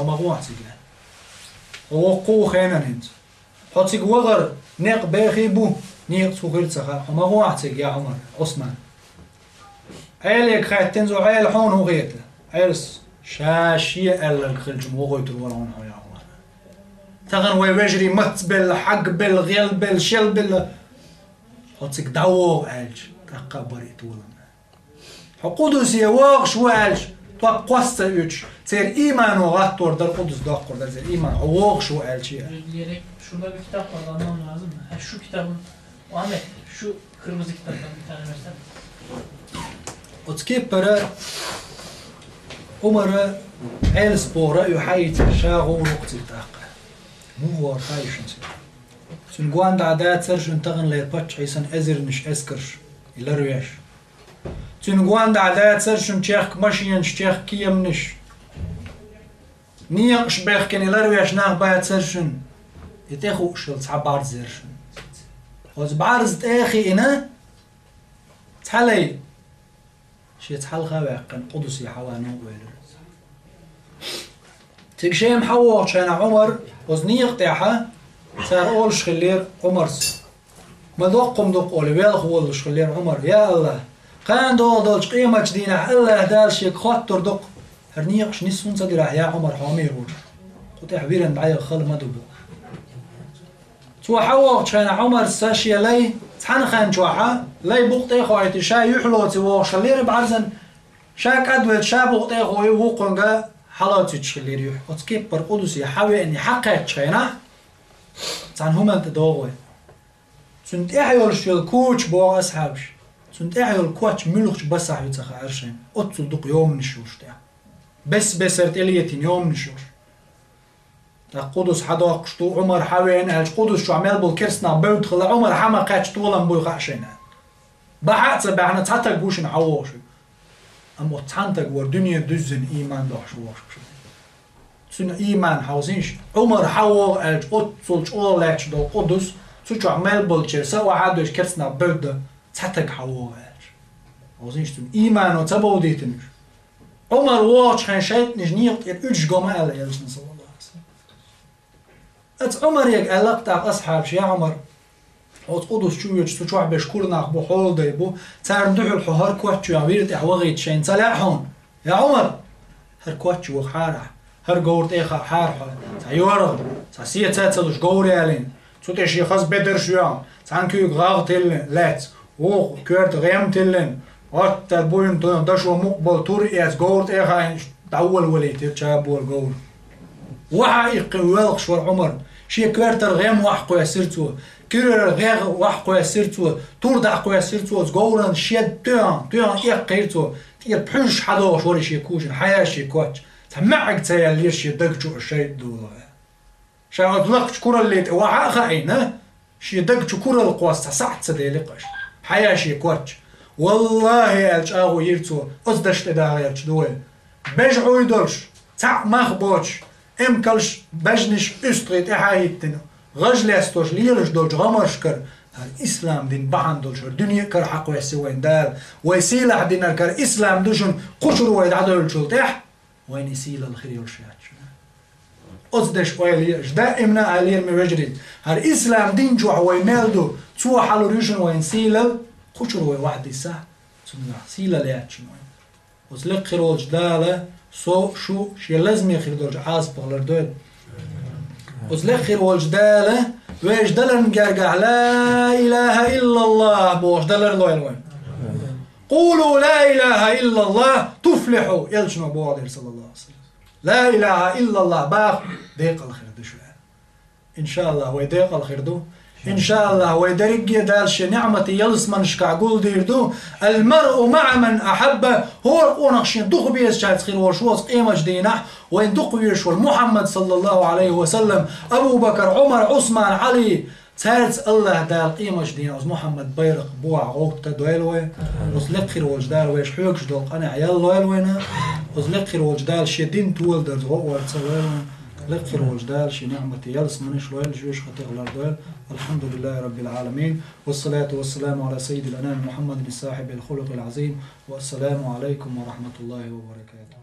ومغوح سجلان وقو خينا ننت حطيك وغر نيق بيخيبو نيق سوغير تسخا ومغوح سج يا عمر عثمان عيلك خايت تنزو عيل حون هو غيته عيلس شاشية ألا خلجم وغيت الورون يا عمر تغن ويجري مت بالحق بالغيل بالشل بال حطيك دعوه عالج تقبري تولم قدس يواغ شو عالج قوست يوش تصير إيمان وغطور در قدس داخل در زير إيمان واغ شو عالج ليرك شو ده كتاب قرآن لازم شو كتاب وعمل شو كرمز كتاب بتاعنا مثلا وتكيب برا عمر عيل سبورة يحيط شاغو وقت التاقة مو هو خايشن سنقوان دعدات سرشن تغن ليرباتش عيسان أزر نش أسكرش إلا رياش سنقوان دعدات سرشن تشيخ ماشينش تشيخ كيم نش نيقش بيخ كان إلا رياش ناغ بايت سرشن يتاخو شل تعبار زرشن وز بعرز تاخي إنا تحلي شي تحل خواقن قدسي حوانو ويلر تكشي محوق شان عمر وزنيق تاحا صار أول شخلير عمرس ما دوقم دوق أولي ويلخ أول شخلير عمر يا الله قان دولش قيمة جدينة الله دالش يكخطر دوق هرنيقش نسون صدره يا عمر حامير وش قلت حبيرن بعيا خال ما دوبو تو حوق شان عمر ساشي لي تحن خان جوحا لي بوقتي خويتي شاي يحلو تي شخلير بعرزن شاك أدويت شابوقتي خوي وقنقا حالاتي تشخلير يح وتكيب برقدسي حاوي اني حقيت شينا تان هما تدوغوي سنت احيول شيل كوتش بو اصحابش سنت احيول كوتش ملوخش بس صاحبي تخا عرشين اتل دق يوم نشوش تاع بس ارتليتين يوم نشوش تا قدس حداق شتو عمر حاوي ان قدس شو عمل بالكرسنا بيت خلا عمر حما قاتش طولن بو خاشينا بحث بعنا تاتك بوش نعوش أما تانتك والدنيا دزن إيمان داش واش سن إيمان حوزينش عمر حوا أج أتصلش أولش دو قدس سوچ عمل بولچه سوا حدش كرسنا برد تاتك حوا أج حوزينش سن إيمان وتبوديتنش عمر واش خان شيت نجنيق يرج جماعة على يلسن صلى الله عليه وسلم أت عمر يك علاقة أصحاب شي عمر أوت قدس شو يج سوچ بشكرنا بحول ديبو تاردح الحهار كوتش يعبيرت أحوغيت شين صلاحون يا عمر هر كوتش وخارح هر جورت إخا حارح تيورغ تسية تاتلش جوري علين تسوتش يخص بدر شو تانكيو غاغ تلن لات و كورت غيم تلن وات تربوين تون دشوا مقبل توري اس جورت إخا دول وليت تشابول جور وحقيقي ولق شو عمر شي كورت الغيم وحقو يسرتو كير غير وحقو يسرتو تور دحقو يسرتو زغورن شيد تيان يقيرتو تير بحوش حداش ولا شي كوش حيا شي كوتش تمعك تايا ليش يدقجو الشي دولا شا اطلقش كره اللي وحا خاينه شي دقجو كره القواس تسعت سديلقش حيا شي كوتش والله الجاغو يرتو ازدشت داغيرش دول بجعو يدلش تاع مخبوش امكلش بجنش استريت احايتنا غجل استوش ليلش دولش غمشكر الإسلام دين بعن دولش الدنيا كر حق ويسوين دال ويسيلة دين كر إسلام دوشن قشر ويدعدل الشلطح وين يسيل الخير يرشياتش أصدش ويليش دائما علير مبجرد هر إسلام دين جوع ويمالدو تسوى حلو ريشن وين سيلة قشر ويوحد الساح سنة سيلة لياتش وين وصلق خير والج دالة سو شو شي لازم يخير دولج عاص بغلر دول وزلخر والجدالة ويش دلر نقرقع لا إله إلا الله بوش دلر لوين وين قولوا لا إله إلا الله تفلحوا يلشنو بوادر صلى الله عليه وسلم لا إله إلا الله باخ ديق الخير دو شوية إن شاء الله ويديق الخير دو إن شاء الله ويدرق يدالش نعمة يلس منشكع قول ديردو المرء مع من أحبه هو ونقشين دق بيس شايت خير وشوص قيمة جدينة وين دق بيشور محمد صلى الله عليه وسلم أبو بكر عمر عثمان علي تارت الله دال قيمة جدينة وز محمد بيرق بوع غوت دويلوي وزلق خير وجدال ويش حيوكش دول قنع عيال ويلوينا وزلق خير وجدال شدين تول درز غوت سويلوين لقر وجدال شي نعمة يلس منش لويل جوش خطيغلار دويل الحمد لله رب العالمين والصلاة والسلام على سيد الأنام محمد الصاحب الخلق العظيم والسلام عليكم ورحمة الله وبركاته.